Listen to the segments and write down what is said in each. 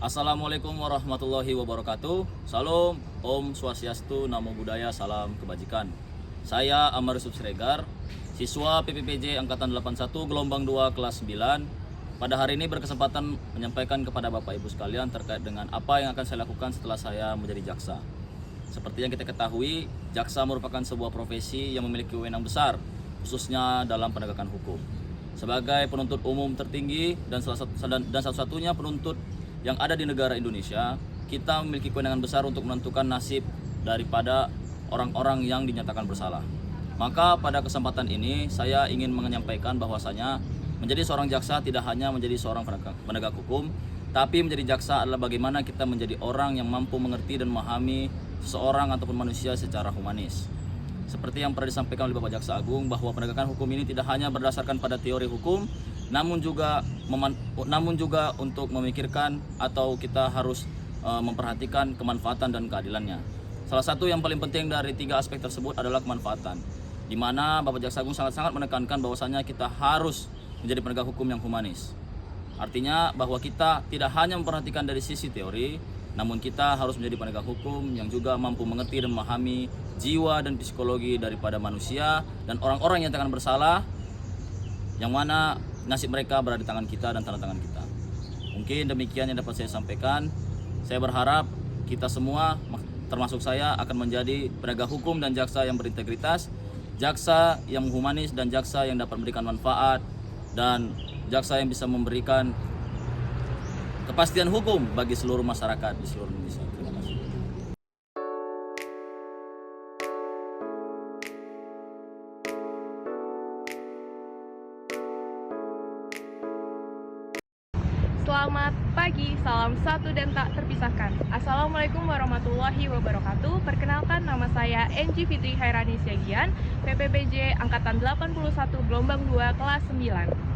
Assalamualaikum warahmatullahi wabarakatuh. Salam, Om Swastiastu, Namo Buddhaya, salam kebajikan. Saya Amar Yusuf Siregar, siswa PPPJ Angkatan 81 Gelombang 2 kelas 9. Pada hari ini berkesempatan menyampaikan kepada Bapak Ibu sekalian terkait dengan apa yang akan saya lakukan setelah saya menjadi jaksa. Seperti yang kita ketahui, jaksa merupakan sebuah profesi yang memiliki wewenang besar, khususnya dalam penegakan hukum. Sebagai penuntut umum tertinggi dan satu-satunya penuntut yang ada di negara Indonesia, kita memiliki kewenangan besar untuk menentukan nasib daripada orang-orang yang dinyatakan bersalah. Maka pada kesempatan ini saya ingin menyampaikan bahwasanya menjadi seorang jaksa tidak hanya menjadi seorang penegak hukum, tapi menjadi jaksa adalah bagaimana kita menjadi orang yang mampu mengerti dan memahami seseorang ataupun manusia secara humanis. Seperti yang pernah disampaikan oleh Bapak Jaksa Agung, bahwa penegakan hukum ini tidak hanya berdasarkan pada teori hukum, namun juga untuk memikirkan atau kita harus memperhatikan kemanfaatan dan keadilannya. Salah satu yang paling penting dari tiga aspek tersebut adalah kemanfaatan, di mana Bapak Jaksa Agung sangat-sangat menekankan bahwasanya kita harus menjadi penegak hukum yang humanis. Artinya bahwa kita tidak hanya memperhatikan dari sisi teori, namun kita harus menjadi penegak hukum yang juga mampu mengerti dan memahami jiwa dan psikologi daripada manusia dan orang-orang yang akan bersalah, yang mana nasib mereka berada di tangan kita dan tangan kita. Mungkin demikian yang dapat saya sampaikan. Saya berharap kita semua, termasuk saya, akan menjadi penegak hukum dan jaksa yang berintegritas, jaksa yang humanis, dan jaksa yang dapat memberikan manfaat, dan jaksa yang bisa memberikan kepastian hukum bagi seluruh masyarakat di seluruh Indonesia. Terima kasih. Selamat pagi, salam satu dan tak terpisahkan. Assalamualaikum warahmatullahi wabarakatuh. Perkenalkan, nama saya Enji Fitri Hairani Siagian, PPPJ Angkatan 81 Gelombang 2 kelas 9.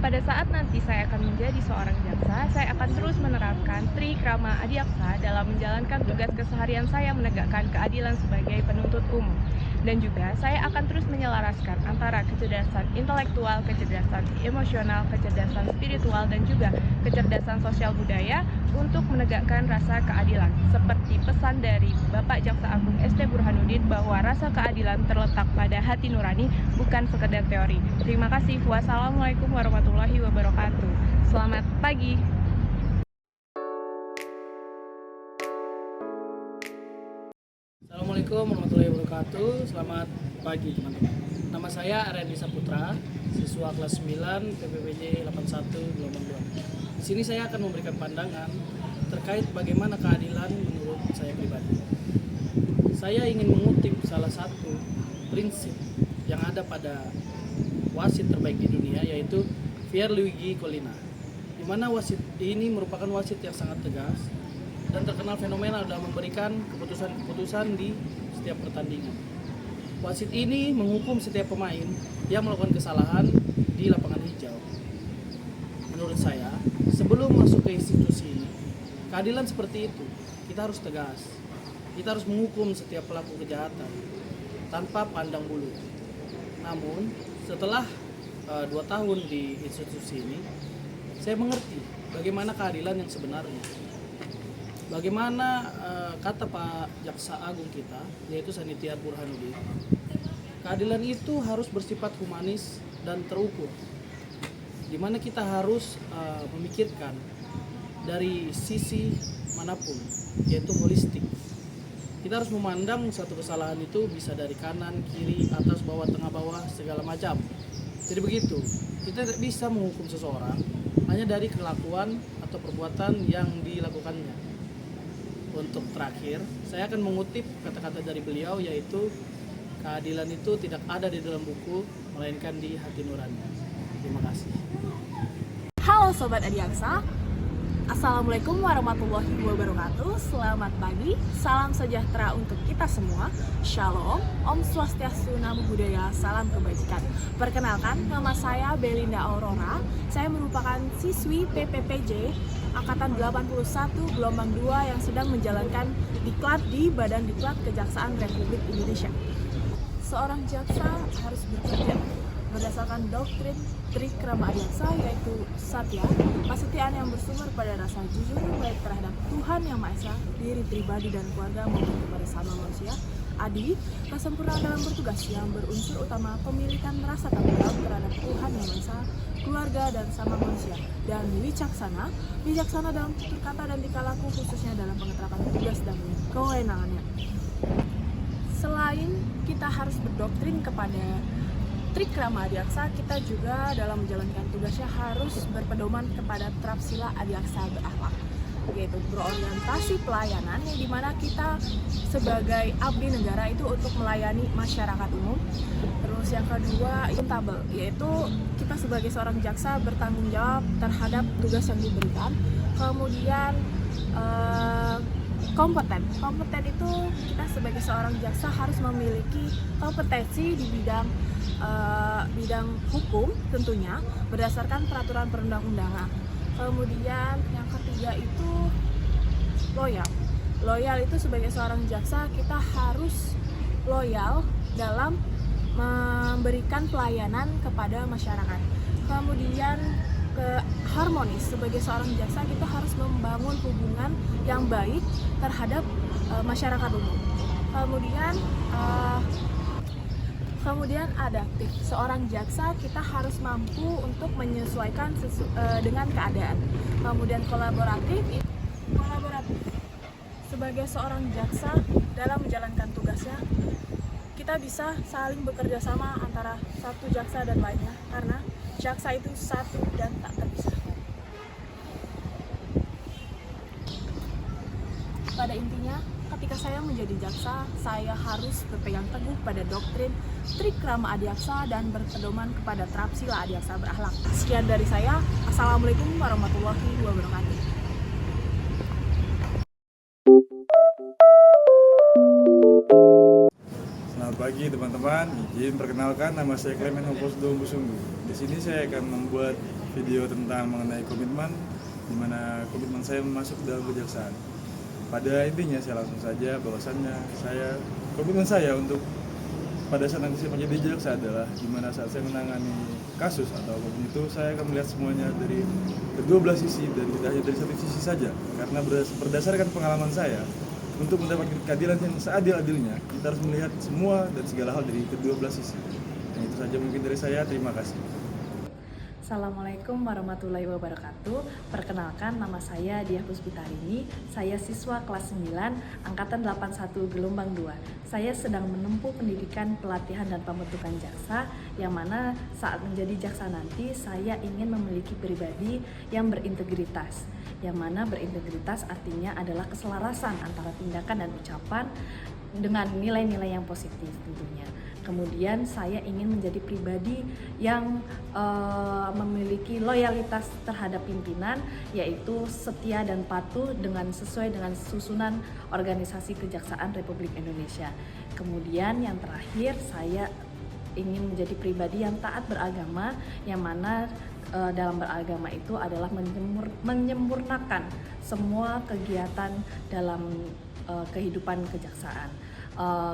Pada saat nanti saya akan menjadi seorang jaksa, saya akan terus menerapkan Tri Krama Adiaksa dalam menjalankan tugas keseharian saya menegakkan keadilan sebagai penuntut umum. Dan juga saya akan terus menyelaraskan antara kecerdasan intelektual, kecerdasan emosional, kecerdasan spiritual, dan juga kecerdasan sosial budaya untuk menegakkan rasa keadilan. Seperti pesan dari Bapak Jaksa Agung ST Burhanuddin bahwa rasa keadilan terletak pada hati nurani, bukan sekedar teori. Terima kasih. Wassalamualaikum warahmatullahi wabarakatuh. Selamat pagi. Assalamualaikum warahmatullahi wabarakatuh. Selamat pagi teman-teman. Nama saya Aryan Saputra, siswa kelas 9 PPPJ 81 Gelombang 2. Di sini saya akan memberikan pandangan terkait bagaimana keadilan menurut saya pribadi. Saya ingin mengutip salah satu prinsip yang ada pada wasit terbaik di dunia, yaitu Pierluigi Collina, di mana wasit ini merupakan wasit yang sangat tegas dan terkenal fenomenal dalam memberikan keputusan-keputusan di setiap pertandingan. Wasit ini menghukum setiap pemain yang melakukan kesalahan di lapangan hijau. Menurut saya, sebelum masuk ke institusi ini, keadilan seperti itu, kita harus tegas. Kita harus menghukum setiap pelaku kejahatan tanpa pandang bulu. Namun, setelah 2 tahun di institusi ini, saya mengerti bagaimana keadilan yang sebenarnya. Bagaimana kata Pak Jaksa Agung kita, yaitu Sanitiar Burhanuddin, keadilan itu harus bersifat humanis dan terukur, di mana kita harus memikirkan dari sisi manapun, yaitu holistik. Kita harus memandang satu kesalahan itu bisa dari kanan, kiri, atas, bawah, tengah, bawah, segala macam. Jadi begitu, kita tidak bisa menghukum seseorang hanya dari kelakuan atau perbuatan yang dilakukannya. Untuk terakhir, saya akan mengutip kata-kata dari beliau, yaitu keadilan itu tidak ada di dalam buku, melainkan di hati nurani. Terima kasih. Halo Sobat Adiaksa, Assalamualaikum warahmatullahi wabarakatuh. Selamat pagi, salam sejahtera untuk kita semua. Shalom, Om Swastiastu, Namo Buddhaya, salam kebajikan. Perkenalkan, nama saya Belinda Aurora. Saya merupakan siswi PPPJ Angkatan 81 Gelombang 2 yang sedang menjalankan diklat di Badan Diklat Kejaksaan Republik Indonesia. Seorang jaksa harus bekerja berdasarkan doktrin Trikrama Adiaksa, yaitu Satya, kesetiaan yang bersumber pada rasa jujur baik terhadap Tuhan Yang Maha Esa, diri pribadi dan keluarga maupun kepada sama manusia. Adi, kesempurnaan dalam bertugas yang berunsur utama pemilikan rasa tanggung jawab terhadap Tuhan Yang Maha Esa, keluarga dan sama manusia. Dan wicaksana, bijaksana dalam tutur kata dan tingkah laku khususnya dalam pengetarapan tugas dan kewenangannya. Selain kita harus berdoktrin kepada Trikrama Adiaksa, kita juga dalam menjalankan tugasnya harus berpedoman kepada Trapsila Adiaksa berakhlak, yaitu berorientasi pelayanan yang dimana kita sebagai abdi negara itu untuk melayani masyarakat umum. Terus yang kedua, akuntabel, yaitu kita sebagai seorang jaksa bertanggung jawab terhadap tugas yang diberikan. Kemudian kompeten itu kita sebagai seorang jaksa harus memiliki kompetensi di bidang hukum tentunya berdasarkan peraturan perundang-undangan. Kemudian yang ketiga itu loyal itu sebagai seorang jaksa kita harus loyal dalam memberikan pelayanan kepada masyarakat. Kemudian harmonis, sebagai seorang jaksa kita harus membangun hubungan yang baik terhadap masyarakat umum. Kemudian adaptif, seorang jaksa kita harus mampu untuk menyesuaikan dengan keadaan. Kemudian kolaboratif, sebagai seorang jaksa dalam menjalankan tugasnya kita bisa saling bekerja sama antara satu jaksa dan lainnya, karena jaksa itu satu dan tak terpisahkan. Pada intinya, ketika saya menjadi jaksa, saya harus berpegang teguh pada doktrin Trikrama Adiaksa dan berpedoman kepada Trapsila Adiaksa berakhlak. Sekian dari saya. Assalamualaikum warahmatullahi wabarakatuh. Selamat pagi teman-teman, izin perkenalkan, nama saya Clement Hopposdo Busunggu. Di sini saya akan membuat video tentang mengenai komitmen, di mana komitmen saya masuk dalam kejaksaan. Pada intinya saya langsung saja bahwasannya komitmen saya untuk pada saat nanti saya menjadi jaksa adalah di mana saat saya menangani kasus atau apapun itu, saya akan melihat semuanya dari kedua belah sisi dan tidak hanya dari satu sisi saja, karena berdasarkan pengalaman saya. Untuk mendapatkan keadilan yang seadil-adilnya, kita harus melihat semua dan segala hal dari kedua belah sisi. Yang itu saja mungkin dari saya, terima kasih. Assalamualaikum warahmatullahi wabarakatuh. Perkenalkan, nama saya Diah Puspitarini. Saya siswa kelas 9 Angkatan 81 Gelombang 2. Saya sedang menempuh pendidikan pelatihan dan pembentukan jaksa, yang mana saat menjadi jaksa nanti saya ingin memiliki pribadi yang berintegritas. Yang mana berintegritas artinya adalah keselarasan antara tindakan dan ucapan dengan nilai-nilai yang positif tentunya. Kemudian saya ingin menjadi pribadi yang memiliki loyalitas terhadap pimpinan, yaitu setia dan patuh sesuai dengan susunan organisasi Kejaksaan Republik Indonesia. Kemudian yang terakhir, saya ingin menjadi pribadi yang taat beragama, yang mana dalam beragama itu adalah menyempurnakan semua kegiatan dalam kehidupan kejaksaan.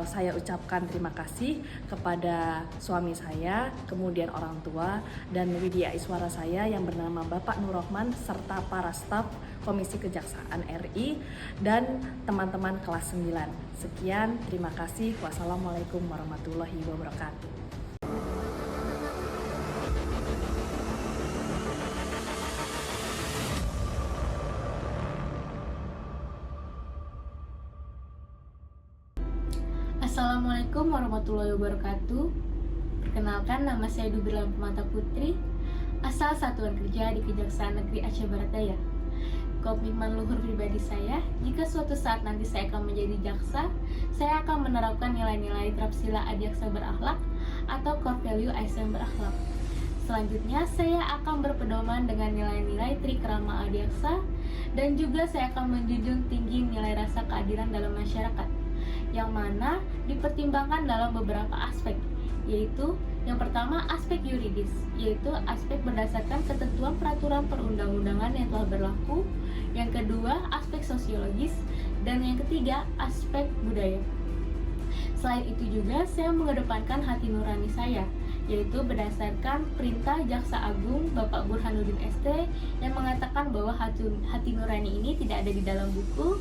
Saya ucapkan terima kasih kepada suami saya, kemudian orang tua, dan widya iswara saya yang bernama Bapak Nur Rohman, serta para staf Komisi Kejaksaan RI dan teman-teman kelas 9. Sekian, terima kasih. Wassalamualaikum warahmatullahi wabarakatuh. Assalamualaikum warahmatullahi wabarakatuh. Perkenalkan, nama saya Dubrila Pemata Putri, asal Satuan Kerja di Kejaksaan Negeri Aceh Barat Daya. Komitmen luhur pribadi saya, jika suatu saat nanti saya akan menjadi jaksa, saya akan menerapkan nilai-nilai Trapsila Adiaksa berakhlak atau core value ASN berakhlak. Selanjutnya, saya akan berpedoman dengan nilai-nilai Trikrama Adiaksa, dan juga saya akan menjunjung tinggi nilai rasa keadilan dalam masyarakat, yang mana dipertimbangkan dalam beberapa aspek, yaitu yang pertama aspek yuridis, yaitu aspek berdasarkan ketentuan peraturan perundang-undangan yang telah berlaku, yang kedua aspek sosiologis, dan yang ketiga aspek budaya. Selain itu juga saya mengedepankan hati nurani saya, yaitu berdasarkan perintah Jaksa Agung Bapak Burhanuddin ST yang mengatakan bahwa hati nurani ini tidak ada di dalam buku,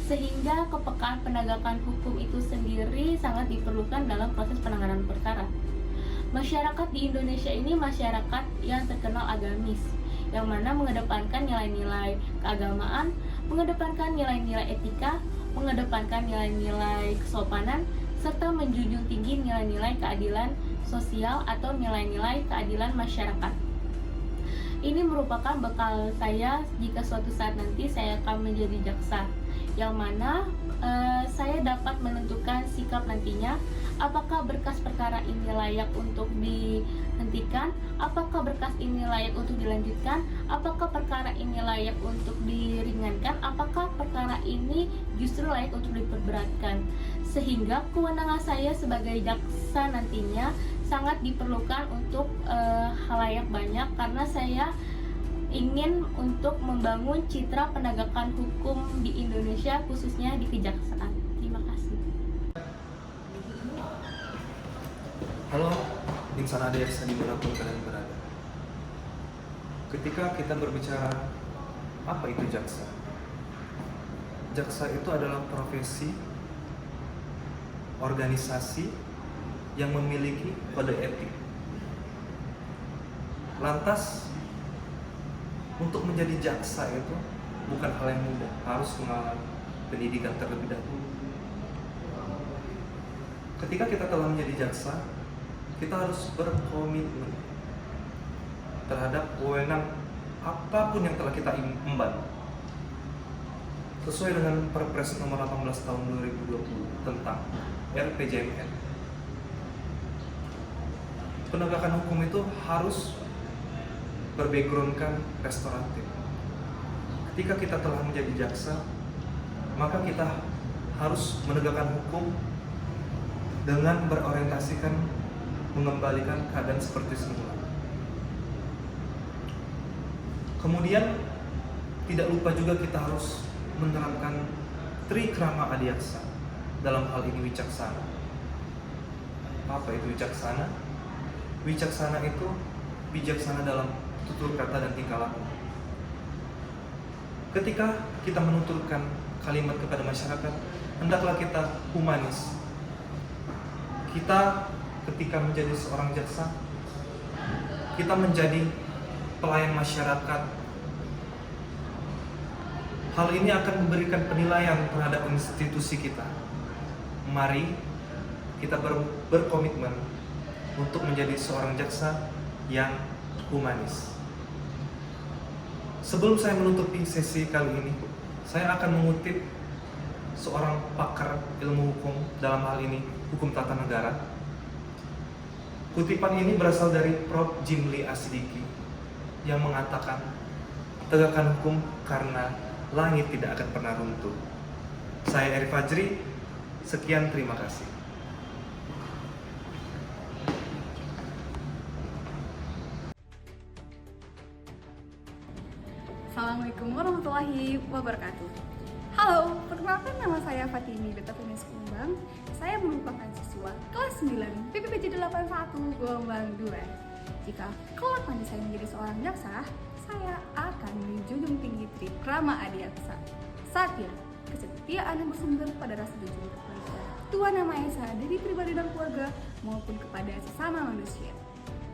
sehingga kepekaan penegakan hukum itu sendiri sangat diperlukan dalam proses penanganan perkara. Masyarakat di Indonesia ini masyarakat yang terkenal agamis, yang mana mengedepankan nilai-nilai keagamaan, mengedepankan nilai-nilai etika, mengedepankan nilai-nilai kesopanan, serta menjunjung tinggi nilai-nilai keadilan sosial atau nilai-nilai keadilan masyarakat. Ini merupakan bekal saya jika suatu saat nanti saya akan menjadi jaksa, yang mana saya dapat menentukan sikap nantinya, apakah berkas perkara ini layak untuk dihentikan, apakah berkas ini layak untuk dilanjutkan, apakah perkara ini layak untuk diringankan, apakah perkara ini justru layak untuk diperberatkan. Sehingga kewenangan saya sebagai jaksa nantinya sangat diperlukan untuk halayak banyak, karena saya ingin untuk membangun citra penegakan hukum di Indonesia, khususnya di kejaksaan. Terima kasih. Halo, insan adeksa dimanapun kalian berada. Ketika kita berbicara apa itu jaksa? Jaksa itu adalah profesi, organisasi yang memiliki kode etik. Lantas, untuk menjadi jaksa itu bukan hal yang mudah, harus mengalami pendidikan terlebih dahulu. Ketika kita telah menjadi jaksa, kita harus berkomitmen terhadap wewenang apapun yang telah kita emban sesuai dengan Perpres nomor 18 tahun 2020 tentang RPJMN. Penegakan hukum itu harus berbackgroundkan restoratif. Ketika kita telah menjadi jaksa, maka kita harus menegakkan hukum dengan berorientasikan mengembalikan keadaan seperti semula. Kemudian tidak lupa juga kita harus menerapkan trikrama adiaksa, dalam hal ini wicaksana. Apa itu wicaksana? Wicaksana itu bijaksana dalam tutur kata dan tingkah laku. Ketika kita menuturkan kalimat kepada masyarakat, hendaklah kita humanis. Kita ketika menjadi seorang jaksa, kita menjadi pelayan masyarakat. Hal ini akan memberikan penilaian terhadap institusi kita. Mari kita berkomitmen untuk menjadi seorang jaksa yang humanis. Sebelum saya menutupi sesi kali ini, saya akan mengutip seorang pakar ilmu hukum, dalam hal ini hukum tata negara. Kutipan ini berasal dari Prof. Jimli Asidiki yang mengatakan, tegakkan hukum karena langit tidak akan pernah runtuh. Saya Eri Fajri, sekian, terima kasih. Assalamualaikum warahmatullahi wabarakatuh. Halo, perkenalkan nama saya Fatimi Betapines Kumbang. Saya merupakan siswa kelas 9 PPPJ 81 gelombang 2. Jika kelak nanti saya menjadi seorang jaksa, saya akan menjunjung tinggi trikrama adiaksa. Satya, kesetiaan yang bersumber pada rasa jujur kepada Tuhan Yang Maha Esa, diri pribadi dan keluarga maupun kepada sesama manusia.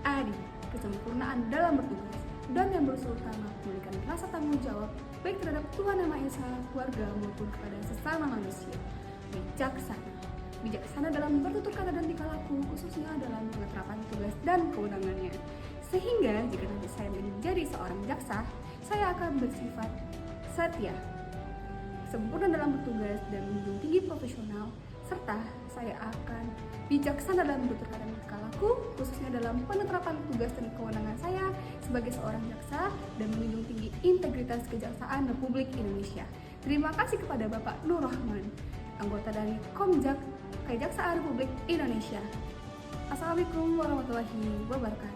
Adi, kesempurnaan dalam bertugas dan yang berunsur utama memiliki rasa tanggung jawab baik terhadap Tuhan Yang Maha Esa, keluarga maupun kepada sesama manusia. Bijaksana dalam bertutur kata dan tingkah laku, khususnya dalam pengeterapan tugas dan kewenangannya. Sehingga jika nanti saya menjadi seorang jaksa, saya akan bersifat setia, sempurna dalam bertugas dan menjunjung tinggi profesional, serta saya akan bijaksana dalam bertutur kata dan tingkah laku, khususnya dalam penerapan tugas dan kewenangan saya sebagai seorang jaksa dan menjunjung tinggi integritas kejaksaan Republik Indonesia. Terima kasih kepada Bapak Nur Rahman, anggota dari Komjak Kejaksaan Republik Indonesia. Assalamualaikum warahmatullahi wabarakatuh.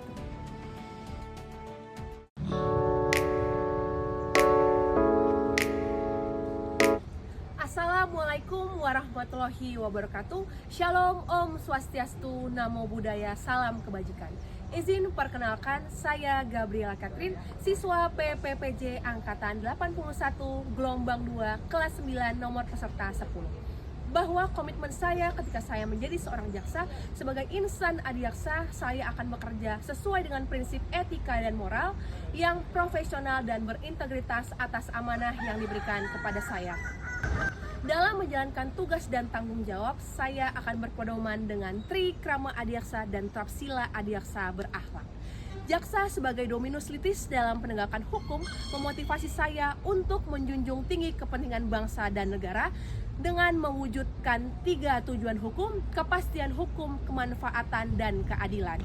Assalamualaikum warahmatullahi wabarakatuh. Shalom, Om Swastiastu, Namo Buddhaya, salam kebajikan. Izin perkenalkan, saya Gabriela Catherine, siswa PPPJ Angkatan 81, Gelombang 2, kelas 9, nomor peserta 10. Bahwa komitmen saya ketika saya menjadi seorang jaksa, sebagai insan adiaksa, saya akan bekerja sesuai dengan prinsip etika dan moral yang profesional dan berintegritas atas amanah yang diberikan kepada saya. Dalam menjalankan tugas dan tanggung jawab, saya akan berpedoman dengan Tri Krama Adiaksa dan Trapsila Adiaksa berakhlak. Jaksa sebagai dominus litis dalam penegakan hukum memotivasi saya untuk menjunjung tinggi kepentingan bangsa dan negara dengan mewujudkan 3 tujuan hukum, kepastian hukum, kemanfaatan, dan keadilan.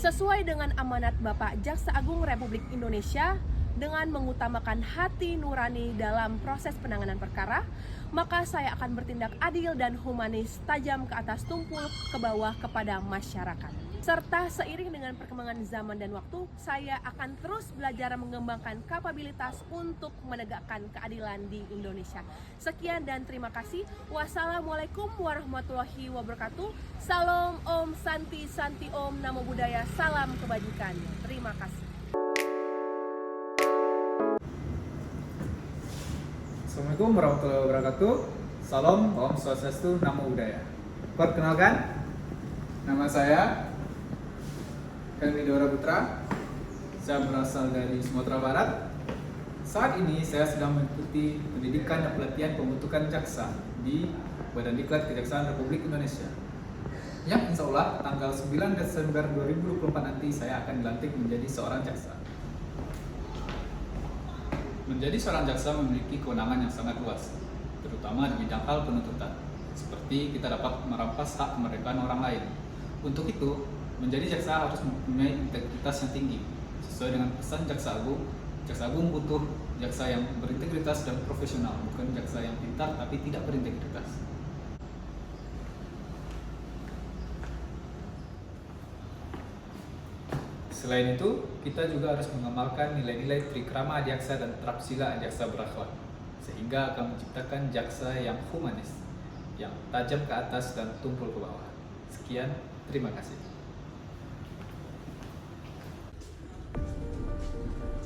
Sesuai dengan amanat Bapak Jaksa Agung Republik Indonesia, dengan mengutamakan hati nurani dalam proses penanganan perkara, maka saya akan bertindak adil dan humanis, tajam ke atas tumpul ke bawah kepada masyarakat. Serta seiring dengan perkembangan zaman dan waktu, saya akan terus belajar mengembangkan kapabilitas untuk menegakkan keadilan di Indonesia. Sekian dan terima kasih. Wassalamualaikum warahmatullahi wabarakatuh. Salam Om Santi Santi Om, Namo Buddhaya, salam kebajikan. Terima kasih. Assalamualaikum warahmatullahi wabarakatuh. Salam, Om Swastiastu, Namo Buddhaya. Perkenalkan, nama saya Helmi Dora Putra. Saya berasal dari Sumatera Barat. Saat ini saya sedang mengikuti pendidikan dan pelatihan pembentukan jaksa di Badan Diklat Kejaksaan Republik Indonesia. Yang insya Allah tanggal 9 Desember 2024 nanti saya akan dilantik menjadi seorang jaksa. Menjadi seorang jaksa memiliki kewenangan yang sangat luas, terutama di bidang hal penuntutan, seperti kita dapat merampas hak kemerdekaan orang lain. Untuk itu, menjadi jaksa harus mempunyai integritas yang tinggi. Sesuai dengan pesan Jaksa Agung butuh jaksa yang berintegritas dan profesional, bukan jaksa yang pintar tapi tidak berintegritas. Selain itu, kita juga harus mengamalkan nilai-nilai Trikrama Adiaksa dan Trapsila Adiaksa berakhlak, sehingga akan menciptakan jaksa yang humanis, yang tajam ke atas dan tumpul ke bawah. Sekian, terima kasih.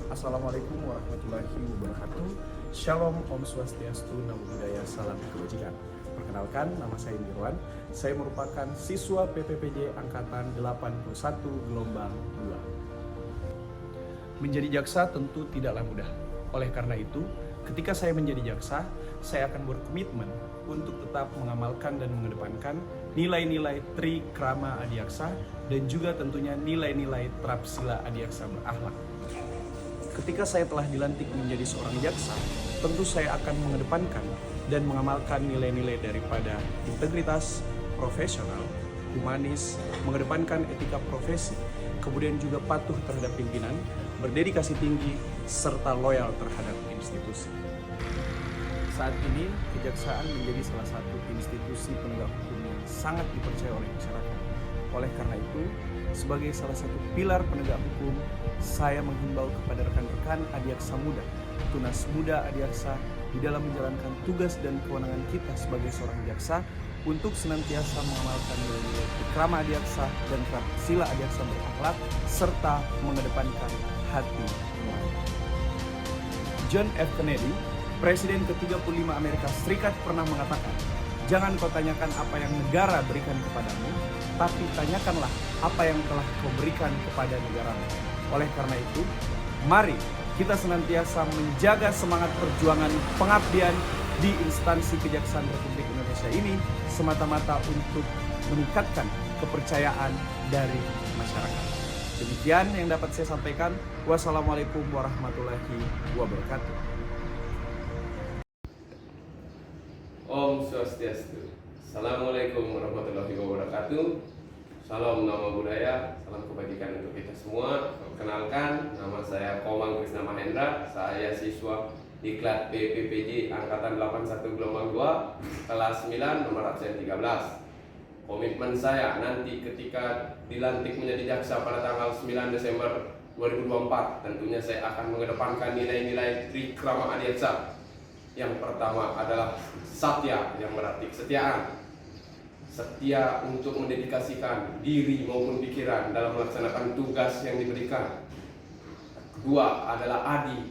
Assalamualaikum warahmatullahi wabarakatuh. Shalom, Om Swastiastu, Namo Buddhaya, salam kebajikan. Perkenalkan, nama saya Mirwan. Saya merupakan siswa PPPJ Angkatan 81 Gelombang 2. Menjadi jaksa tentu tidaklah mudah. Oleh karena itu, ketika saya menjadi jaksa, saya akan berkomitmen untuk tetap mengamalkan dan mengedepankan nilai-nilai Tri Krama Adiaksa dan juga tentunya nilai-nilai Trapsila Adiaksa berakhlak. Ketika saya telah dilantik menjadi seorang jaksa, tentu saya akan mengedepankan dan mengamalkan nilai-nilai daripada integritas, profesional, humanis, mengedepankan etika profesi, kemudian juga patuh terhadap pimpinan, berdedikasi tinggi, serta loyal terhadap institusi. Saat ini, kejaksaan menjadi salah satu institusi penegak hukum yang sangat dipercaya oleh masyarakat. Oleh karena itu, sebagai salah satu pilar penegak hukum, saya menghimbau kepada rekan-rekan Adiaksa Muda, Tunas Muda Adiaksa, di dalam menjalankan tugas dan kewenangan kita sebagai seorang jaksa untuk senantiasa mengamalkan nilai-nilai Krama Adiaksa dan Trapsila Adiaksa berakhlak serta mengedepankan hati nurani. John F. Kennedy, Presiden ke-35 Amerika Serikat, pernah mengatakan, "Jangan kau tanyakan apa yang negara berikan kepadamu, tapi tanyakanlah apa yang telah kau berikan kepada negaramu." Oleh karena itu, mari kita senantiasa menjaga semangat perjuangan pengabdian di instansi Kejaksaan Republik Indonesia ini semata-mata untuk meningkatkan kepercayaan dari masyarakat. Demikian yang dapat saya sampaikan. Wassalamualaikum warahmatullahi wabarakatuh. Om Swastiastu. Assalamualaikum warahmatullahi wabarakatuh. Salam Namo Buddhaya, salam kebajikan untuk kita semua. Perkenalkan, nama saya Komang Krisna Mahendra. Saya siswa Diklat PPPJ Angkatan 81 Gelombang 2, kelas 9, nomor absen 13. Komitmen saya nanti ketika dilantik menjadi jaksa pada tanggal 9 Desember 2024, tentunya saya akan mengedepankan nilai-nilai Tri Krama Adiaksa Yang pertama adalah satya, yang berarti kesetiaan. Setia untuk mendedikasikan diri maupun pikiran dalam melaksanakan tugas yang diberikan. Kedua adalah adi,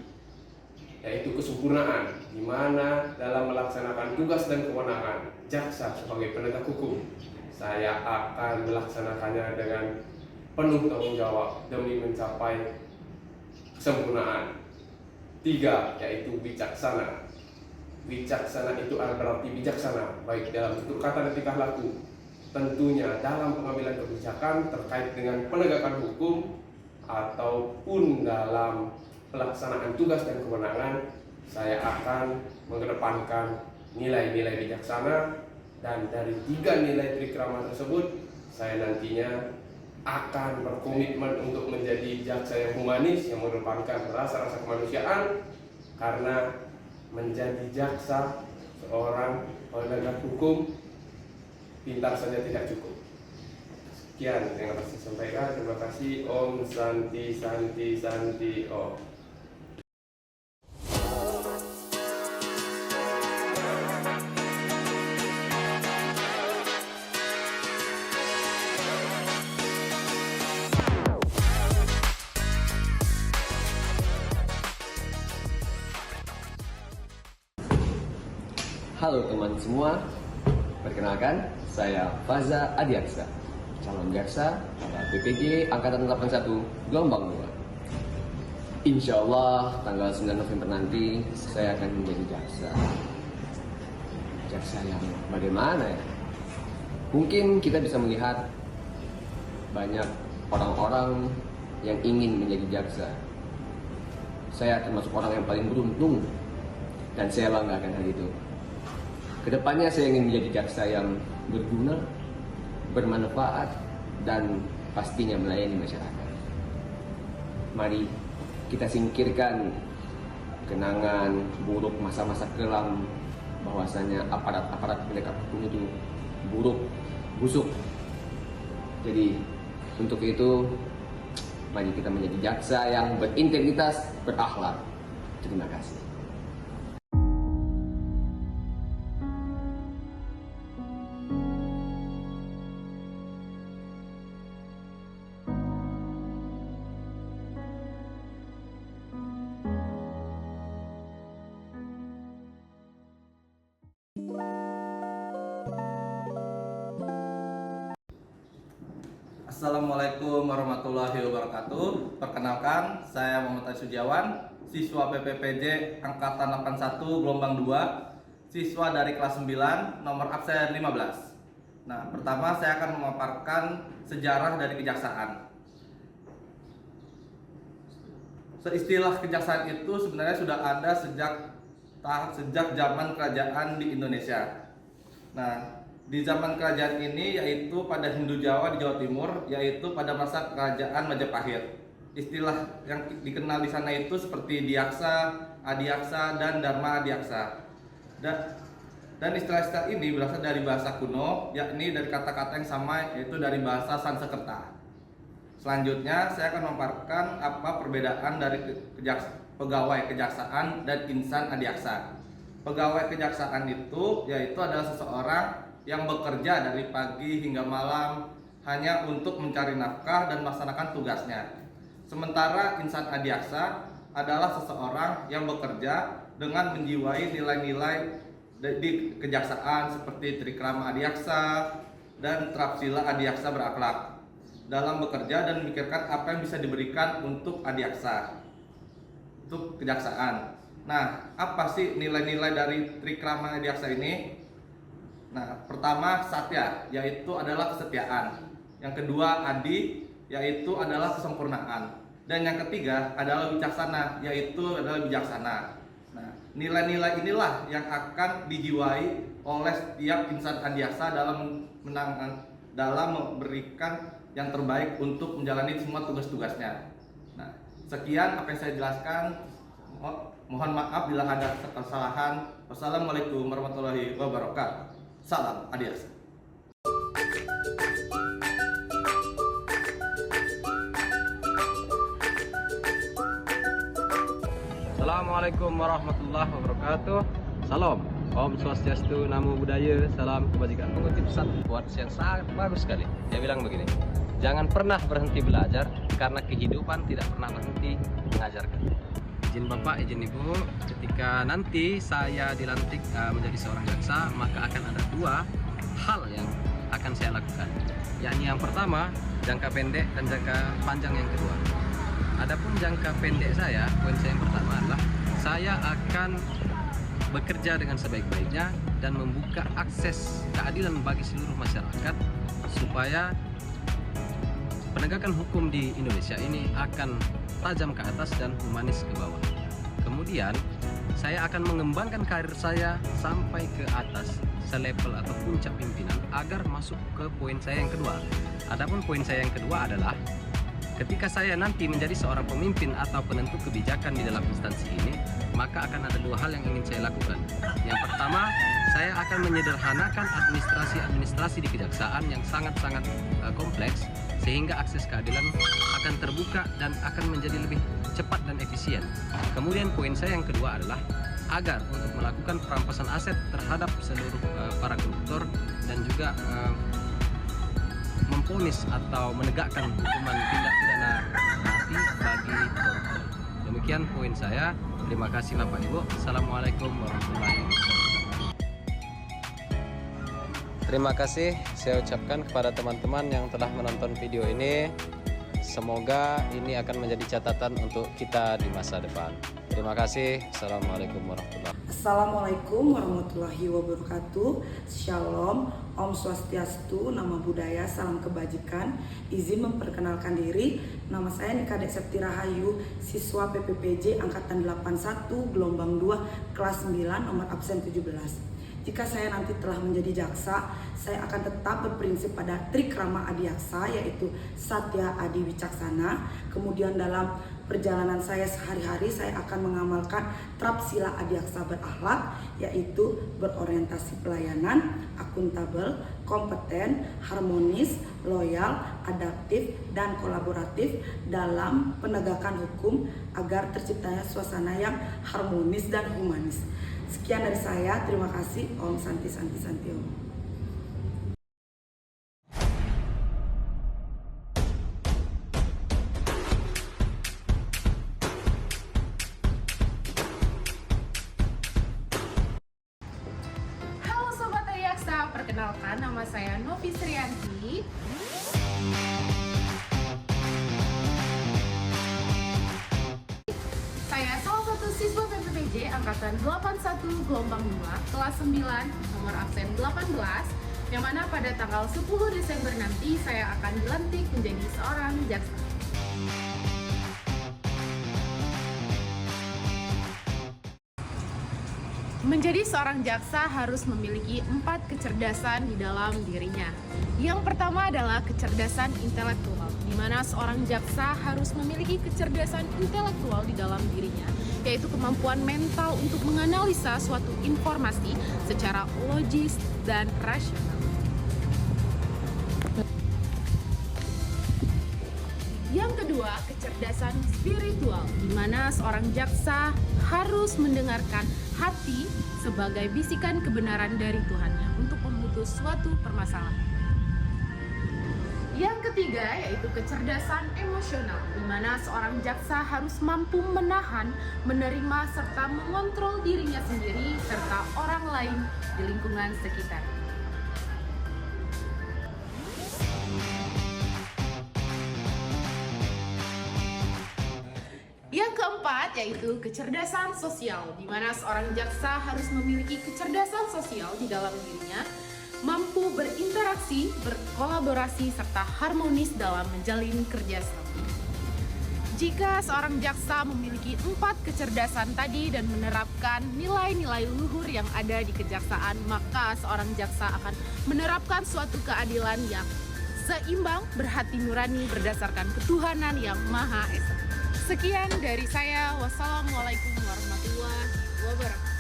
yaitu kesempurnaan, di mana dalam melaksanakan tugas dan kewenangan jaksa sebagai penegak hukum, saya akan melaksanakannya dengan penuh tanggung jawab demi mencapai kesempurnaan. Tiga, yaitu bijaksana. Bijaksana itu berarti bijaksana, baik dalam tutur kata dan tingkah laku. Tentunya dalam pengambilan kebijakan terkait dengan penegakan hukum ataupun dalam pelaksanaan tugas dan kewenangan, saya akan mengedepankan nilai-nilai bijaksana. Dan dari 3 nilai trikrama tersebut, saya nantinya akan berkomitmen untuk menjadi jaksa yang humanis, yang mengedepankan rasa-rasa kemanusiaan. Karena menjadi jaksa, seorang penegak hukum, pintar saja tidak cukup. Sekian yang dapat saya sampaikan. Terima kasih. Om Santi Santi Santi Om. Halo teman semua, perkenalkan saya Faza Adiaksa, calon jaksa pada PPJ Angkatan 81 Gelombang 2. Insya Allah tanggal 9 November nanti saya akan menjadi jaksa. Jaksa yang bagaimana ya? Mungkin kita bisa melihat banyak orang-orang yang ingin menjadi jaksa. Saya termasuk orang yang paling beruntung dan saya banggakan hal itu. Kedepannya saya ingin menjadi jaksa yang berguna, bermanfaat, dan pastinya melayani masyarakat. Mari kita singkirkan kenangan buruk masa-masa kelam bahwasanya aparat-aparat penegak hukum itu buruk, busuk. Jadi untuk itu mari kita menjadi jaksa yang berintegritas, berakhlak. Terima kasih. Assalamualaikum warahmatullahi wabarakatuh. Perkenalkan, saya Muhammad Sujawan, siswa PPPJ Angkatan 81 Gelombang 2, siswa dari kelas 9, nomor absen 15. Nah, pertama saya akan memaparkan sejarah dari kejaksaan. Istilah kejaksaan itu sebenarnya sudah ada sejak zaman kerajaan di Indonesia. Nah, di zaman kerajaan ini yaitu pada Hindu Jawa di Jawa Timur, yaitu pada masa kerajaan Majapahit. Istilah yang dikenal di sana itu seperti diaksa, adiaksa, dan dharma adiaksa. Dan istilah-istilah ini berasal dari bahasa kuno, yakni dari kata-kata yang sama, yaitu dari bahasa Sanskerta. Selanjutnya saya akan memaparkan apa perbedaan dari pegawai kejaksaan dan insan adiaksa. Pegawai kejaksaan itu yaitu adalah seseorang yang bekerja dari pagi hingga malam hanya untuk mencari nafkah dan melaksanakan tugasnya. Sementara insan adiaksa adalah seseorang yang bekerja dengan menjiwai nilai-nilai di kejaksaan seperti trikrama adiaksa dan trapsila adiaksa berakhlak dalam bekerja dan memikirkan apa yang bisa diberikan untuk adiaksa, untuk kejaksaan. Nah, apa sih nilai-nilai dari trikrama adiaksa ini? Nah, pertama satya, yaitu adalah kesetiaan. Yang kedua adi, yaitu adalah kesempurnaan. Dan yang ketiga adalah bijaksana, yaitu adalah bijaksana. Nah, nilai-nilai inilah yang akan dijiwai oleh setiap insan adiaksa dalam memberikan yang terbaik untuk menjalani semua tugas-tugasnya. Nah, sekian apa yang saya jelaskan. Mohon maaf bila ada kesalahan. Wassalamualaikum warahmatullahi wabarakatuh. Salam adiaksa. Assalamualaikum warahmatullahi wabarakatuh. Salam, Om Swastiastu, Namo Buddhaya, salam kebajikan. Mengutip satu quotes yang sangat bagus sekali. Dia bilang begini, jangan pernah berhenti belajar karena kehidupan tidak pernah berhenti mengajarkan. Izin Bapak, izin Ibu, ketika nanti saya dilantik menjadi seorang jaksa, maka akan ada dua hal yang akan saya lakukan. Yakni yang pertama, jangka pendek dan jangka panjang yang kedua. Adapun jangka pendek saya, poin saya yang pertama adalah saya akan bekerja dengan sebaik-baiknya dan membuka akses keadilan bagi seluruh masyarakat supaya penegakan hukum di Indonesia ini akan tajam ke atas dan humanis ke bawah. Kemudian saya akan mengembangkan karir saya sampai ke atas selevel atau puncak pimpinan agar masuk ke poin saya yang kedua. Adapun poin saya yang kedua adalah ketika saya nanti menjadi seorang pemimpin atau penentu kebijakan di dalam instansi ini, maka akan ada dua hal yang ingin saya lakukan. Yang pertama, saya akan menyederhanakan administrasi di kejaksaan yang sangat-sangat kompleks, sehingga akses keadilan akan terbuka dan akan menjadi lebih cepat dan efisien. Kemudian poin saya yang kedua adalah agar untuk melakukan perampasan aset terhadap seluruh para koruptor dan juga memponis atau menegakkan hukuman tindak pidana mati bagi koruptor. Demikian poin saya. Terima kasih Bapak Ibu. Assalamualaikum warahmatullahi wabarakatuh. Terima kasih saya ucapkan kepada teman-teman yang telah menonton video ini. Semoga ini akan menjadi catatan untuk kita di masa depan. Terima kasih. Assalamualaikum warahmatullahi wabarakatuh. Assalamualaikum warahmatullahi wabarakatuh. Shalom, Om Swastiastu, Namo Buddhaya, salam kebajikan. Izin memperkenalkan diri. Nama saya Nikadek Septi Rahayu, siswa PPPJ Angkatan 81, Gelombang 2, kelas 9, nomor absen 17. Jika saya nanti telah menjadi jaksa, saya akan tetap berprinsip pada Trikrama Adiaksa, yaitu Satya Adi Wicaksana. Kemudian dalam perjalanan saya sehari-hari, saya akan mengamalkan Trapsila Adiaksa berakhlak, yaitu berorientasi pelayanan, akuntabel, kompeten, harmonis, loyal, adaptif, dan kolaboratif dalam penegakan hukum agar terciptanya suasana yang harmonis dan humanis. Sekian dari saya, terima kasih. Om Santi Santi Santi Om. Halo Sobat Adiaksa, perkenalkan nama saya Novi Srianti. Saya salah satu siswa PPPJ Angkatan 81 Gelombang 2 kelas 9 nomor absen 18, yang mana pada tanggal 10 Desember nanti saya akan dilantik menjadi seorang jaksa. Menjadi seorang jaksa harus memiliki 4 kecerdasan di dalam dirinya. Yang pertama adalah kecerdasan intelektual, di mana seorang jaksa harus memiliki kecerdasan intelektual di dalam dirinya, yaitu kemampuan mental untuk menganalisa suatu informasi secara logis dan rasional. Yang kedua, kecerdasan spiritual, di mana seorang jaksa harus mendengarkan hati sebagai bisikan kebenaran dari Tuhan untuk memutus suatu permasalahan. Yang ketiga yaitu kecerdasan emosional, di mana seorang jaksa harus mampu menahan, menerima, serta mengontrol dirinya sendiri serta orang lain di lingkungan sekitar. Yang keempat yaitu kecerdasan sosial, di mana seorang jaksa harus memiliki kecerdasan sosial di dalam dirinya, mampu berinteraksi, berkolaborasi, serta harmonis dalam menjalin kerjasama. Jika seorang jaksa memiliki 4 kecerdasan tadi dan menerapkan nilai-nilai luhur yang ada di kejaksaan, maka seorang jaksa akan menerapkan suatu keadilan yang seimbang, berhati nurani, berdasarkan ketuhanan yang Maha Esa. Sekian dari saya. Wassalamualaikum warahmatullahi wabarakatuh.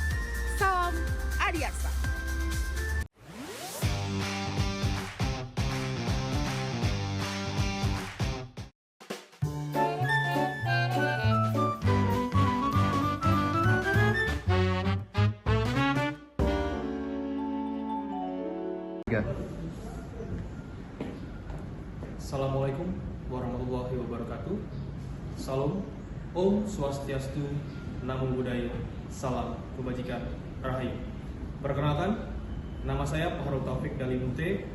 Salam Adiaksa. Assalamualaikum warahmatullahi wabarakatuh. Salam, Om Swastiastu, Namo Buddhaya, Salam Kebajikan, Rahayu. Perkenalkan, nama saya Fahrul Taufik Dalimute,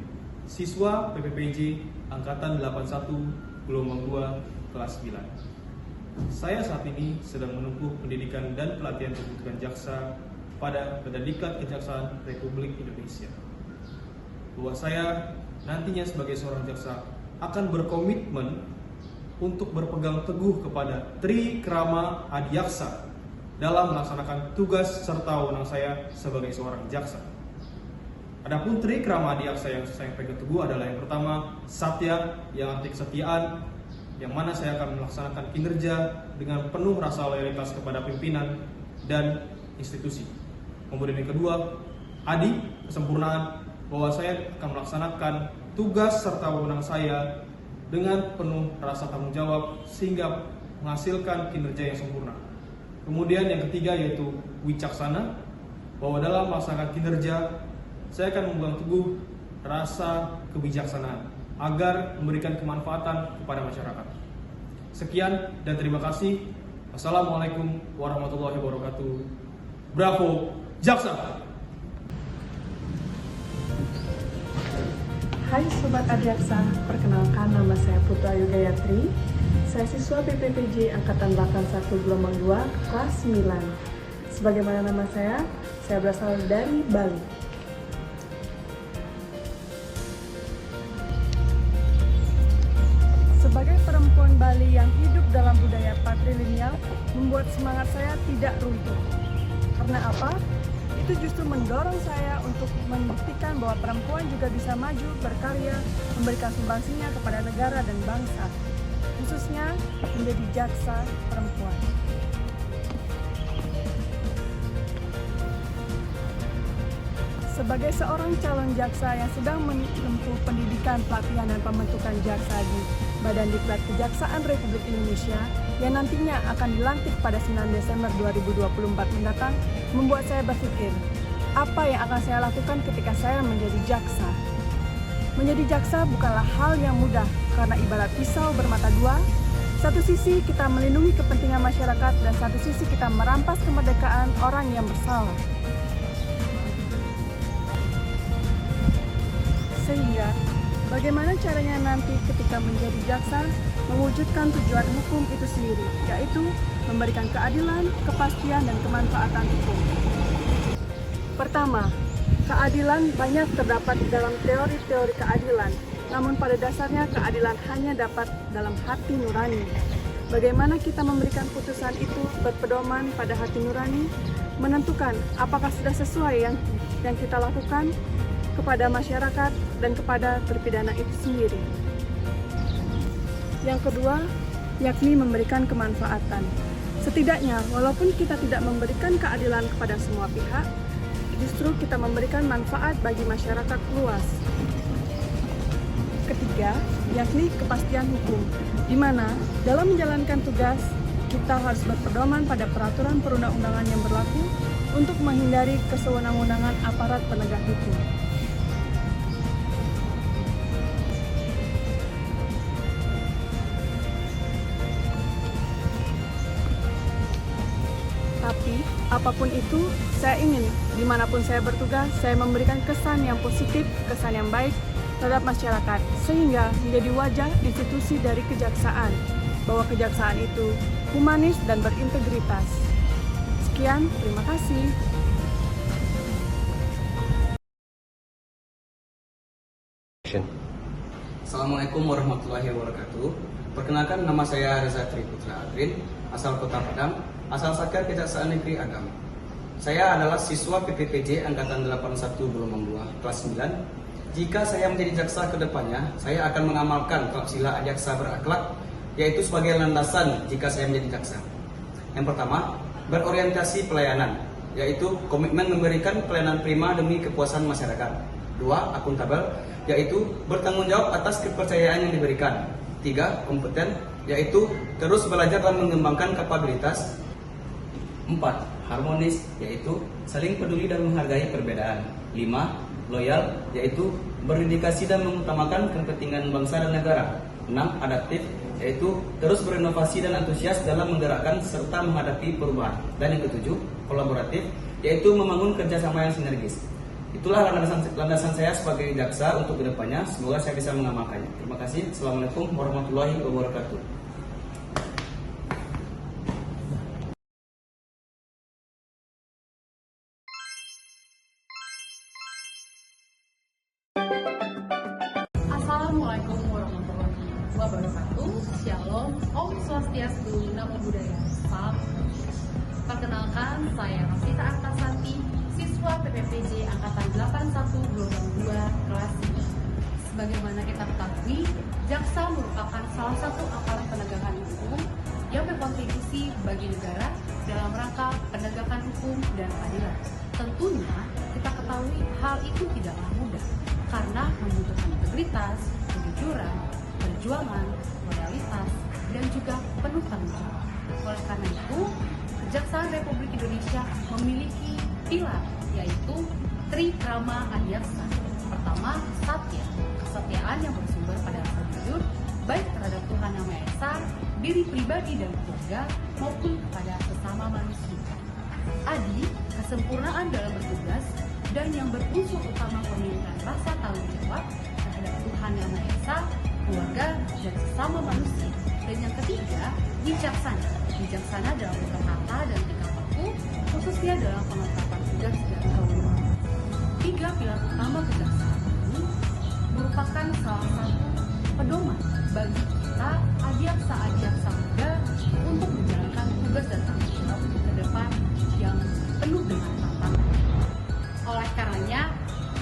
siswa PPPJ Angkatan 81 Gelombang 2 kelas 9. Saya saat ini sedang menempuh pendidikan dan pelatihan pembentukan jaksa pada Badan Diklat Kejaksaan Republik Indonesia. Bahwa saya nantinya sebagai seorang jaksa akan berkomitmen untuk berpegang teguh kepada Tri Krama Adiaksa dalam melaksanakan tugas serta wewenang saya sebagai seorang jaksa. Adapun Tri Krama Adiaksa yang saya pegang teguh adalah yang pertama, Satya, yang arti kesetiaan, yang mana saya akan melaksanakan kinerja dengan penuh rasa loyalitas kepada pimpinan dan institusi. Kemudian yang kedua, Adi, kesempurnaan, bahwa saya akan melaksanakan tugas serta wewenang saya dengan penuh rasa tanggung jawab sehingga menghasilkan kinerja yang sempurna. Kemudian yang ketiga yaitu wicaksana, bahwa dalam melaksanakan kinerja saya akan memegang teguh rasa kebijaksanaan agar memberikan kemanfaatan kepada masyarakat. Sekian dan terima kasih. Wassalamualaikum warahmatullahi wabarakatuh. Bravo, Jaksa! Hai Sobat Adiaksa, perkenalkan nama saya Putra Yugayatri. Saya siswa PPPJ Angkatan 81 Gelombang 2 kelas 9. Sebagaimana nama saya berasal dari Bali. Sebagai perempuan Bali yang hidup dalam budaya patrilineal, membuat semangat saya tidak runtuh. Karena apa? Itu justru mendorong saya untuk membuktikan bahwa perempuan juga bisa maju, berkarya, memberikan sumbangsinya kepada negara dan bangsa, khususnya menjadi jaksa perempuan. Sebagai seorang calon jaksa yang sedang menempuh pendidikan, pelatihan, dan pembentukan jaksa di Badan Diklat Kejaksaan Republik Indonesia yang nantinya akan dilantik pada 9 Desember 2024 mendatang, membuat saya berpikir, apa yang akan saya lakukan ketika saya menjadi jaksa? Menjadi jaksa bukanlah hal yang mudah, karena ibarat pisau bermata dua. Satu sisi kita melindungi kepentingan masyarakat, dan satu sisi kita merampas kemerdekaan orang yang bersalah. Sehingga, bagaimana caranya nanti ketika menjadi jaksa mewujudkan tujuan hukum itu sendiri, yaitu memberikan keadilan, kepastian, dan kemanfaatan hukum. Pertama, keadilan banyak terdapat dalam teori-teori keadilan, namun pada dasarnya keadilan hanya dapat dalam hati nurani. Bagaimana kita memberikan putusan itu berpedoman pada hati nurani, menentukan apakah sudah sesuai yang kita lakukan kepada masyarakat dan kepada terpidana itu sendiri. Yang kedua, yakni memberikan kemanfaatan. Setidaknya, walaupun kita tidak memberikan keadilan kepada semua pihak, justru kita memberikan manfaat bagi masyarakat luas. Ketiga, yakni kepastian hukum, di mana dalam menjalankan tugas, kita harus berpedoman pada peraturan perundang-undangan yang berlaku untuk menghindari kesewenang-wenangan aparat penegak hukum. Tapi, apapun itu, saya ingin dimanapun saya bertugas, saya memberikan kesan yang positif, kesan yang baik terhadap masyarakat, sehingga menjadi wajah institusi dari kejaksaan, bahwa kejaksaan itu humanis dan berintegritas. Sekian, terima kasih. Assalamualaikum warahmatullahi wabarakatuh. Perkenalkan, nama saya Reza Triputra Adrin, asal Kota Padang, asal Satker Kejaksaan Negeri Agam. Saya adalah siswa PPPJ Angkatan 81 Gelombang 2 kelas 9. Jika saya menjadi jaksa ke depannya, saya akan mengamalkan Sila Adiaksa berakhlak, yaitu sebagai landasan jika saya menjadi jaksa. Yang pertama, berorientasi pelayanan, yaitu komitmen memberikan pelayanan prima demi kepuasan masyarakat. 2. Akuntabel, yaitu bertanggung jawab atas kepercayaan yang diberikan. 3. Kompeten, yaitu terus belajar dan mengembangkan kapabilitas. 4. Harmonis, yaitu saling peduli dan menghargai perbedaan. 5. Loyal, yaitu berdedikasi dan mengutamakan kepentingan bangsa dan negara. 6. Adaptif, yaitu terus berinovasi dan antusias dalam menggerakkan serta menghadapi perubahan. Dan yang ketujuh, kolaboratif, yaitu membangun kerjasama yang sinergis. Itulah landasan saya sebagai jaksa untuk kedepannya. Semoga saya bisa mengamalkannya. Terima kasih. Assalamualaikum warahmatullahi wabarakatuh. Assalamualaikum warahmatullahi wabarakatuh. Shalom, Om Swastiastu, Namo Buddhaya, Salam. Perkenalkan, saya Rafita Artasati, siswa PPPJ Angkatan 81 Gelombang 2 kelas 3. Sebagaimana kita ketahui, jaksa merupakan salah satu aparat penegakan hukum yang berkontribusi bagi negara dalam rangka penegakan hukum dan keadilan. Tentunya kita ketahui hal itu tidaklah mudah karena membutuhkan integritas, kejujuran, perjuangan, loyalitas, dan juga penuh tanggung jawab. Oleh karena itu, Kejaksaan Republik Indonesia memiliki pilar, yaitu Trikrama Adiaksa. Pertama, satya, kesetiaan yang bersumber pada rasa jujur, baik terhadap Tuhan Yang Maha Esa, diri pribadi dan keluarga, maupun kepada sesama manusia. Adi, kesempurnaan dalam bertugas, dan yang berunsur utama pemilihan rasa tanggung jawab terhadap Tuhan Yang Maha Esa, keluarga, dan sesama manusia. Dan yang ketiga, bijaksana. Bijaksana dalam berkata dan tingkah laku, khususnya dalam penetapan tugas dan kewenangan. 3 pilar utama kejaksaan ini merupakan salah satu pedoman bagi kita adiaksa muda untuk menjalankan tugas dan tanggung jawab ke depan yang penuh dengan tantangan. Oleh karenanya,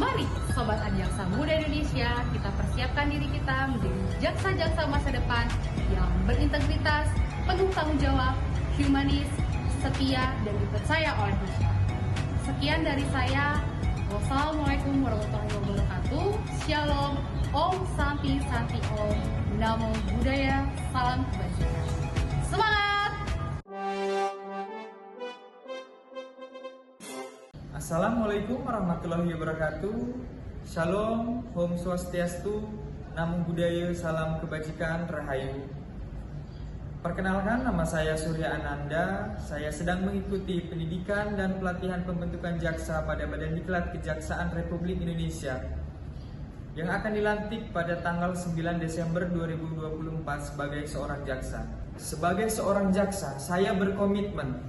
mari Sobat Adiaksa Muda Indonesia, kita persiapkan diri kita menjadi jaksa-jaksa masa depan yang berintegritas, penuh tanggung jawab, humanis, setia, dan dipercaya oleh masyarakat. Sekian dari saya. Wassalamualaikum warahmatullahi wabarakatuh. Shalom, Om Santi Santi Om, Namo Buddhaya, salam kebajikan. Semangat! Assalamualaikum warahmatullahi wabarakatuh. Shalom, Om Swastiastu, Namo Buddhaya, salam kebajikan, rahayu. Perkenalkan, nama saya Surya Ananda. Saya sedang mengikuti pendidikan dan pelatihan pembentukan jaksa pada Badan Diklat Kejaksaan Republik Indonesia yang akan dilantik pada tanggal 9 Desember 2024 sebagai seorang jaksa. Sebagai seorang jaksa, saya berkomitmen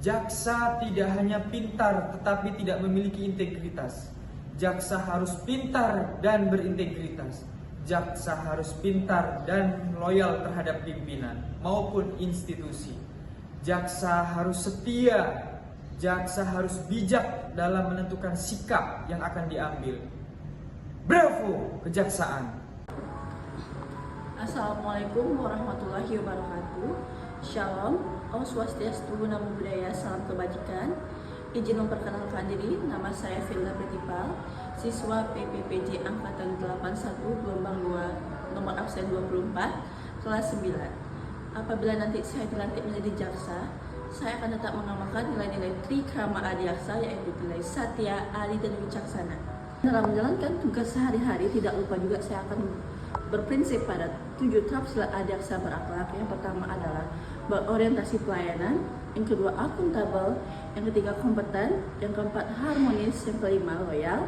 jaksa tidak hanya pintar tetapi tidak memiliki integritas. Jaksa harus pintar dan berintegritas. Jaksa harus pintar dan loyal terhadap pimpinan maupun institusi. Jaksa harus setia. Jaksa harus bijak dalam menentukan sikap yang akan diambil. Bravo kejaksaan. Assalamualaikum warahmatullahi wabarakatuh. Shalom, Om Swastiastu, Namo Buddhaya, salam kebajikan. Izin memperkenalkan diri, nama saya Filda Pretipal, siswa PPPJ Angkatan 81 Gelombang 2, nomor absen 24, kelas 9. Apabila nanti saya dilantik menjadi jaksa, saya akan tetap mengamalkan nilai-nilai Trikrama Adiaksa, yaitu nilai satya, adil, dan bijaksana. Dalam menjalankan tugas sehari-hari, tidak lupa juga saya akan berprinsip pada 7 tahap sila adiaksa berakhlak. Yang pertama adalah berorientasi pelayanan, yang kedua akuntabel, yang ketiga kompeten, yang keempat harmonis, yang kelima loyal,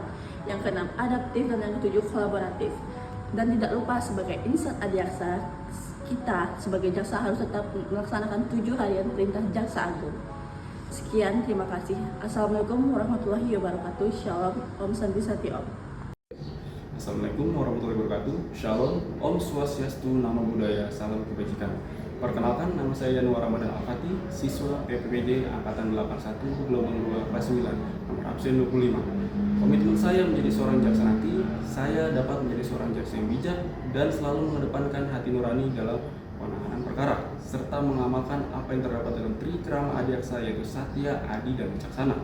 yang keenam adaptif, dan yang ketujuh kolaboratif. Dan tidak lupa sebagai insan adiaksa, kita sebagai jaksa harus tetap melaksanakan 7 harian perintah jaksa agung. Sekian, terima kasih. Assalamualaikum warahmatullahi wabarakatuh. Shalom, Om Santi Santi Om. Assalamualaikum warahmatullahi wabarakatuh. Shalom, Om Swastiastu, Namo Buddhaya, salam kebajikan. Perkenalkan, nama saya Yanuar Ramadan Al-Fatih, siswa PPPJ Angkatan 81 Gelombang 2 kelas 9, nomor absen 25. Komitmen saya menjadi seorang jaksa nanti, saya dapat menjadi seorang jaksa yang bijak dan selalu mengedepankan hati nurani dalam penanganan perkara, serta mengamalkan apa yang terdapat dalam Trikrama Adiaksa, yaitu satya, adil, dan bijaksana.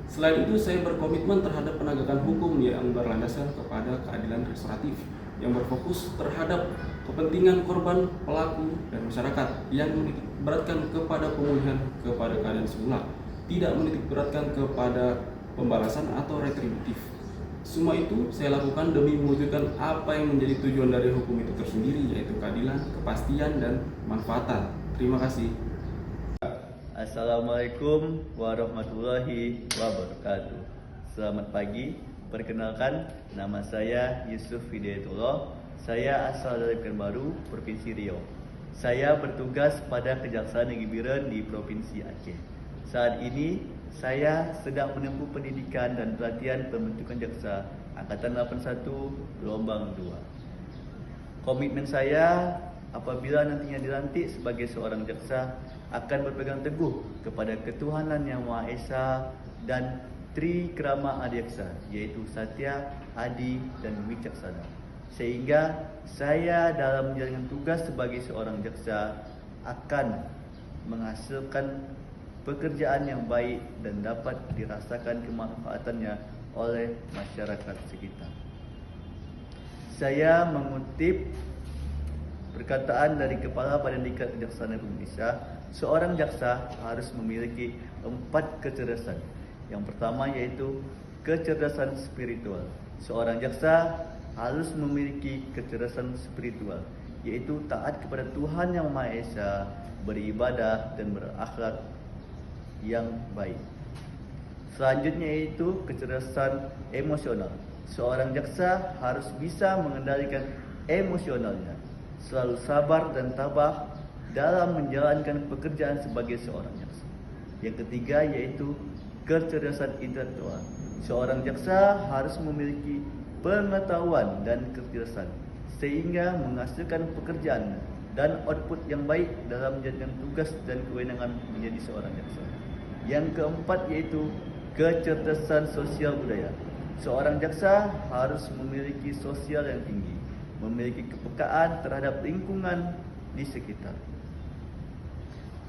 Selain itu, saya berkomitmen terhadap penegakan hukum yang berlandaskan kepada keadilan restoratif, yang berfokus terhadap kepentingan korban, pelaku, dan masyarakat, yang menitik beratkan kepada pemulihan kepada keadaan semula, tidak menitik beratkan kepada pembalasan atau retributif. Semua itu saya lakukan demi mewujudkan apa yang menjadi tujuan dari hukum itu tersendiri, yaitu keadilan, kepastian, dan manfaatan. Terima kasih. Assalamualaikum warahmatullahi wabarakatuh. Selamat pagi, perkenalkan nama saya Yusuf Hidayatullah. Saya asal dari Pekanbaru, Provinsi Riau. Saya bertugas pada Kejaksaan Negeri Biren di Provinsi Aceh. Saat ini saya sedang menempuh pendidikan dan pelatihan pembentukan jaksa Angkatan 81 Gelombang 2. Komitmen saya apabila nantinya dilantik sebagai seorang jaksa akan berpegang teguh kepada ketuhanan Yang Maha Esa dan Tri Krama Adiaksa, yaitu Satya, Adi, dan Wicaksana. Sehingga saya dalam menjalankan tugas sebagai seorang jaksa akan menghasilkan pekerjaan yang baik dan dapat dirasakan kemanfaatannya oleh masyarakat sekitar. Saya mengutip perkataan dari Kepala Badan Diklat Kejaksaan Republik Indonesia, seorang jaksa harus memiliki 4 kecerdasan. Yang pertama yaitu kecerdasan spiritual. Seorang jaksa harus memiliki kecerdasan spiritual, yaitu taat kepada Tuhan Yang Maha Esa, beribadah dan berakhlak yang baik. Selanjutnya yaitu kecerdasan emosional. Seorang jaksa harus bisa mengendalikan emosionalnya, selalu sabar dan tabah dalam menjalankan pekerjaan sebagai seorang jaksa. Yang ketiga yaitu kecerdasan intelektual. Seorang jaksa harus memiliki pengetahuan dan kecerdasan sehingga menghasilkan pekerjaan dan output yang baik dalam menjalankan tugas dan kewenangan menjadi seorang jaksa. Yang keempat yaitu kecerdasan sosial budaya. Seorang jaksa harus memiliki sosial yang tinggi, memiliki kepekaan terhadap lingkungan di sekitar.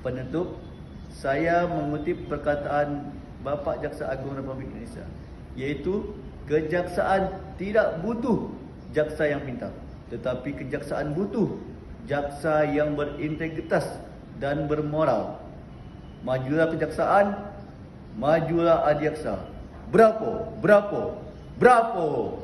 Penutup, saya mengutip perkataan Bapak Jaksa Agung Republik Indonesia, yaitu kejaksaan tidak butuh jaksa yang pintar, tetapi kejaksaan butuh jaksa yang berintegritas dan bermoral. Majulah kejaksaan, majulah adiaksa. Bravo, bravo, bravo.